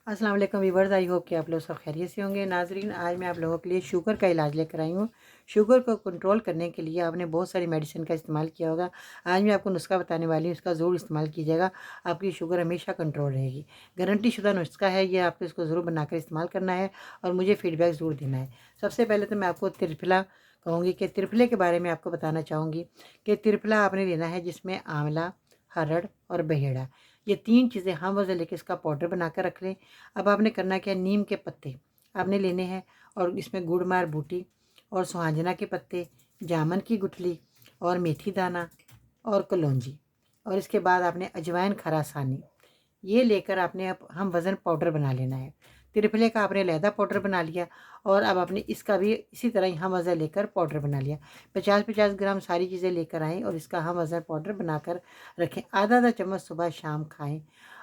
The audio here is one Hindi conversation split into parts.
अस्सलाम वालेकुम व्यूअर्स, आई होप कि आप लोग सब खैरियत से होंगे। नाजरीन, आज मैं आप लोगों के लिए शुगर का इलाज लेकर आई हूँ। शुगर को कंट्रोल करने के लिए आपने बहुत सारी मेडिसिन का इस्तेमाल किया होगा। आज मैं आपको नुस्खा बताने वाली हूँ, इसका ज़रूर इस्तेमाल कीजिएगा, आपकी शुगर हमेशा कंट्रोल रहेगी। गारंटी शुदा नुस्खा है ये, आपको इसको ज़रूर बनाकर इस्तेमाल करना है और मुझे फ़ीडबैक ज़रूर देना है। सबसे पहले तो मैं आपको त्रिफला कहूँगी कि त्रिफले के बारे में आपको बताना चाहूँगी कि त्रिफला आपने लेना है जिसमें आंवला, हरड़ और बहेड़ा, ये तीन चीज़ें हम वजह लेके इसका पाउडर बना कर रख लें। अब आपने करना क्या, नीम के पत्ते आपने लेने हैं और इसमें गुड़ मार बूटी और सुहांजना के पत्ते, जामन की गुठली और मेथी दाना और कलौंजी, और इसके बाद आपने अजवाइन खरासानी, ये लेकर आपने अब हम वज़न पाउडर बना लेना है। त्रिफले का आपने लहदा पाउडर बना लिया और अब आपने इसका भी इसी तरह ही हम वज़न लेकर पाउडर बना लिया। 50-50 ग्राम सारी चीज़ें लेकर आएँ और इसका हम वज़न पाउडर बनाकर रखें। आधा आधा चम्मच सुबह शाम खाएं।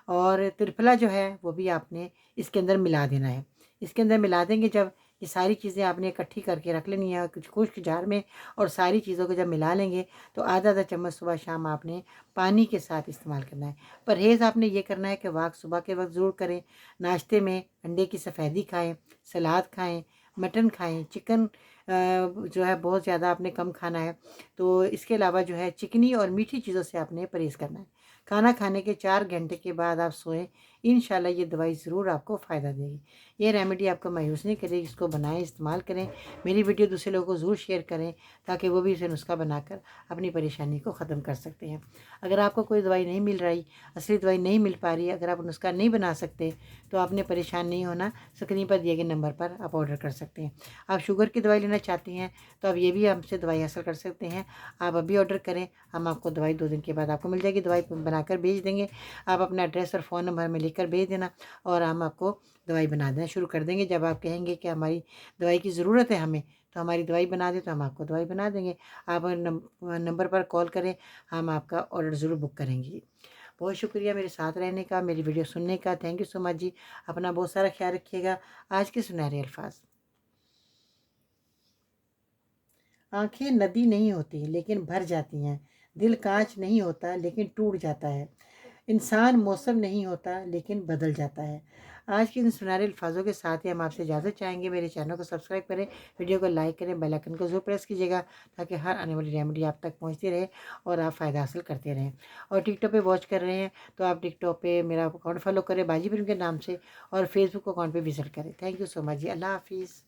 और त्रिफला जो है वो भी आपने इसके अंदर मिला देना है। इसके अंदर मिला देंगे जब, ये सारी चीज़ें आपने इकट्ठी करके रख लेनी है कुछ खुश्क जार में, और सारी चीज़ों को जब मिला लेंगे तो आधा आधा चम्मच सुबह शाम आपने पानी के साथ इस्तेमाल करना है। परहेज़ आपने ये करना है कि वाक सुबह के वक्त ज़रूर करें। नाश्ते में अंडे की सफ़ेदी खाएं, सलाद खाएं, मटन खाएं, चिकन जो है बहुत ज़्यादा आपने कम खाना है। तो इसके अलावा जो है चिकनी और मीठी चीज़ों से आपने परहेज़ करना है। खाना खाने के 4 घंटे के बाद आप सोएं, इंशाल्लाह ये दवाई ज़रूर आपको फ़ायदा देगी। ये रेमेडी आपको मायूस नहीं करेगी, इसको बनाएं, इस्तेमाल करें। मेरी वीडियो दूसरे लोगों को ज़रूर शेयर करें ताकि वो भी इसे नुस्खा बनाकर अपनी परेशानी को ख़त्म कर सकते हैं। अगर आपको कोई दवाई नहीं मिल रही, असली दवाई नहीं मिल पा रही, अगर आप नुस्खा नहीं बना सकते तो आपने परेशान नहीं होना, स्क्रीन पर दिए गए नंबर पर आप ऑर्डर कर सकते हैं। आप शुगर की दवाई लेना चाहती हैं तो आप ये भी हमसे दवाई हासिल कर सकते हैं। आप अभी ऑर्डर करें, हम आपको दवाई 2 दिन के बाद आपको मिल जाएगी, दवाई बनाकर भेज देंगे। आप अपना एड्रेस और फ़ोन नंबर में लिखकर भेज देना और हम आपको दवाई बना देना शुरू कर देंगे। जब आप कहेंगे कि हमारी दवाई की ज़रूरत है हमें, तो हमारी दवाई बना दें, तो हम आपको दवाई बना देंगे। आप नंबर पर कॉल करें, हम आपका ऑर्डर ज़रूर बुक करेंगे। बहुत शुक्रिया मेरे साथ रहने का, मेरी वीडियो सुनने का। थैंक यू सो मच जी। अपना बहुत सारा ख्याल रखिएगा। आज के सुनहरे अल्फाज, आंखें नदी नहीं होती लेकिन भर जाती हैं, दिल कांच नहीं होता लेकिन टूट जाता है, इंसान मौसम नहीं होता लेकिन बदल जाता है। आज के इन सुनहरे अल्फाजों के साथ ही हम आपसे इजाज़त चाहेंगे। मेरे चैनल को सब्सक्राइब करें, वीडियो को लाइक करें, बेल आइकन को जरूर प्रेस कीजिएगा ताकि हर आने वाली रेमेडी आप तक पहुंचती रहे और आप फ़ायदा हासिल करते रहें। और टिकटॉक पे वॉच कर रहे हैं तो आप टिकटॉक पे मेरा अकाउंट फॉलो करें बाजी प्रीम के नाम से, और फेसबुक अकाउंट पे विजिट करें। थैंक यू सो मच जी। अल्लाह हाफिज़।